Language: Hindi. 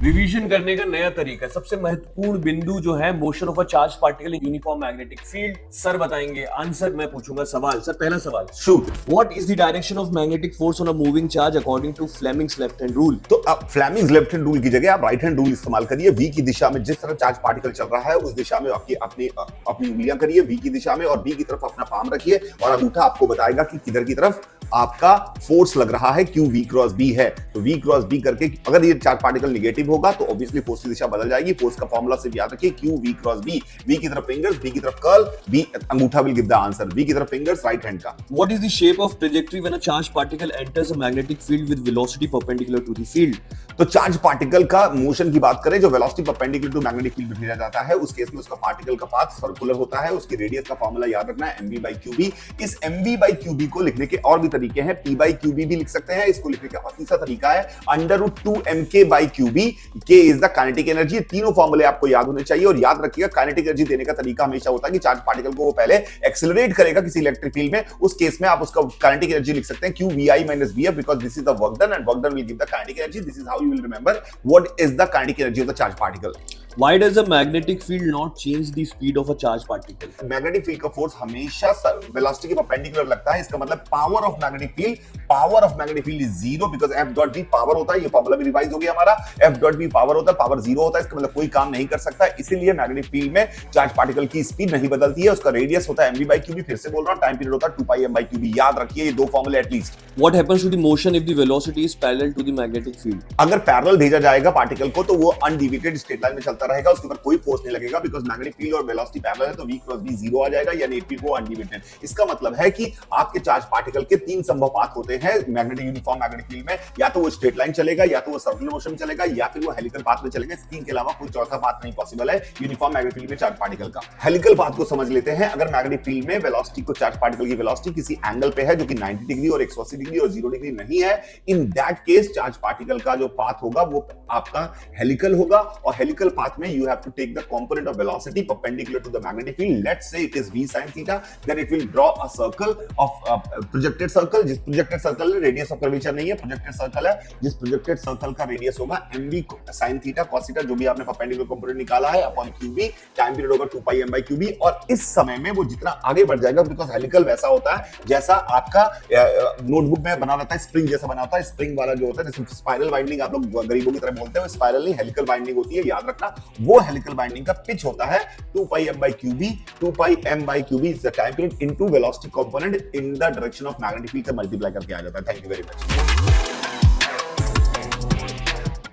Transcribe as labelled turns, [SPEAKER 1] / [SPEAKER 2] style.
[SPEAKER 1] रिवीजन करने का नया तरीका। सबसे महत्वपूर्ण बिंदु जो है motion of a charge particle in uniform magnetic field. Sir बताएंगे आंसर, मैं पूछूंगा सवाल। सर पहला सवाल,
[SPEAKER 2] shoot.
[SPEAKER 1] What is the direction of magnetic force on a moving charge according to Fleming's left hand rule?
[SPEAKER 2] तो अब फ्लेमिंग्स लेफ्ट हैंड रूल की जगह आप राइट हैंड रूल इस्तेमाल करिए। वी की दिशा में जिस तरह चार्ज पार्टिकल चल रहा है उस दिशा में आपकी अपनी उंगलियां करिए वी की दिशा में, और बी की तरफ अपना पाम रखिए, और अंगूठा आपको बताएगा कि किधर की तरफ आपका फोर्स लग रहा है। क्यू वी क्रॉस बी है, तो वी क्रॉस बी करके अगर ये चार्ज पार्टिकल निगेटिव होगा तो ऑब्वियसली फोर्स की दिशा बदल जाएगी। फोर्स का फॉर्मूला सिर्फ याद रखिए, Q V cross B. V की तरफ फिंगर्स, बी की तरफ कर्ल, बी अंगूठा will give the answer. V की तरफ फिंगर्स, राइट हैंड का।
[SPEAKER 1] What is the shape of trajectory when a charged particle enters a magnetic field with velocity perpendicular to the field?
[SPEAKER 2] तो चार्ज पार्टिकल का मोशन की बात करें जो velocity perpendicular to magnetic field में भेजा जाता है, उस केस में उसका पार्टिकल का पाथ सर्कुलर होता है। उसकी रेडियस का फॉर्मूला याद रखना है, mv/qb। इस mv/qb को लिखने के और भी तरीके हैं, p/qb भी लिख सकते हैं। इसको लिखने का और तीसरा तरीका है √2mk/qb। k is the kinetic energy. तीनों फॉर्मूले आपको याद होने चाहिए, और याद रखिएगा काइनेटिक एनर्जी देने का तरीका हमेशा होता है कि चार्ज पार्टिकल को वो पहले एक्सेलरेट करेगा किसी इलेक्ट्रिक फील्ड में। उस केस में आप उसका काइनेटिक एनर्जी लिख सकते हैं qvi-vf, because this is the work done and work done will give the kinetic energy. This is how you will remember what is the kinetic energy of the charge particle.
[SPEAKER 1] Why does a magnetic field not change the speed of a charged particle?
[SPEAKER 2] Magnetic field का फोर्स हमेशा वेलोसिटी के परपेंडिकुलर लगता है। इसका मतलब power of magnetic field is zero, because F dot B power होता है। ये फॉर्मूला भी रिवाइज हो गया हमारा, एफ डॉट बी पावर होता है, पावर जीरो होता है। इसका मतलब कोई काम नहीं कर सकता, इसीलिए मैग्नेटिक फील्ड में चार्ज पार्टिकल की स्पीड नहीं बदलती है। उसका रेडियस होता है mv/qb। फिर से बोल रहा हूं, टाइम पीरियड होता है 2πm/qb। याद रखिए ये दो फॉर्मूले at least.
[SPEAKER 1] What happens to the motion if the velocity is parallel to the magnetic field?
[SPEAKER 2] अगर पैरेलल भेजा जाएगा पार्टिकल को तो वो अनडिविएटेड स्ट्रेट लाइन में चलता रहेगा, उसके ऊपर कोई फोर्स नहीं लगेगा, बिकॉज़ मैग्नेटिक फील्ड और वेलोसिटी पैरेलल है, तो v क्रॉस b जीरो आ जाएगा, यानी फिर वो अनडिविएटेड। इसका मतलब है कि आपके चार्ज पार्टिकल के तीन संभव पाथ होते हैं मैग्नेटिक यूनिफॉर्म मैग्नेटिक फील्ड में। या तो वो स्ट्रेट लाइन चलेगा, या तो वो सर्कुलर मोशन में चलेगा, या फिर वो हेलिकल पाथ में चलेगा। इस तीन के अलावा कोई चौथा पाथ नहीं पॉसिबल है यूनिफॉर्म मैग्नेटिक फील्ड में चार्ज पार्टिकल का। हेलिकल पाथ को समझ लेते हैं। अगर मैग्नेटिक फील्ड में वेलोसिटी को चार्ज पार्टिकल की वेलोसिटी किसी एंगल पे है जो कि 90 डिग्री और 180 डिग्री और 0 डिग्री नहीं है, in that case charge particle का जो पाथ होगा वो आपका हेलिकल होगा, और हेलिकल पाथ में you have to take the component of velocity perpendicular to the magnetic field. Let's say it is v sin theta, then it will draw a circle of projected circle। जिस प्रोजेक्टेड सर्कल में रेडियस ऑफ कर्वेचर नहीं है, प्रोजेक्टेड सर्कल है, जिस प्रोजेक्टेड सर्कल का रेडियस होगा mv sin theta cos theta, जो भी आपने परपेंडिकुलर कंपोनेंट निकाला है, अपॉन qb। टाइम पीरियड होगा 2πm/qb, और इस समय में वो जितना आगे बढ़ जाएगा, बिकॉज़ हेलिकल वैसा होता है जैसा आपका नोटबुक में बना रहता है, स्प्रिंग जैसा बना होता है। स्प्रिंग वाला जो होता है, जैसे स्पाइरल वाइंडिंग आप लोग गरीबों की तरह बोलते हैं, स्पाइरल नहीं, हेलिकल वाइंडिंग होती है, याद रखना। वो हेलिकल वाइंडिंग का पिच होता है 2πm/qb। 2πm/qb is the time period into velocity component in the direction of magnetic field से मल्टीप्लाई करके आ जाता है। Thank you very much.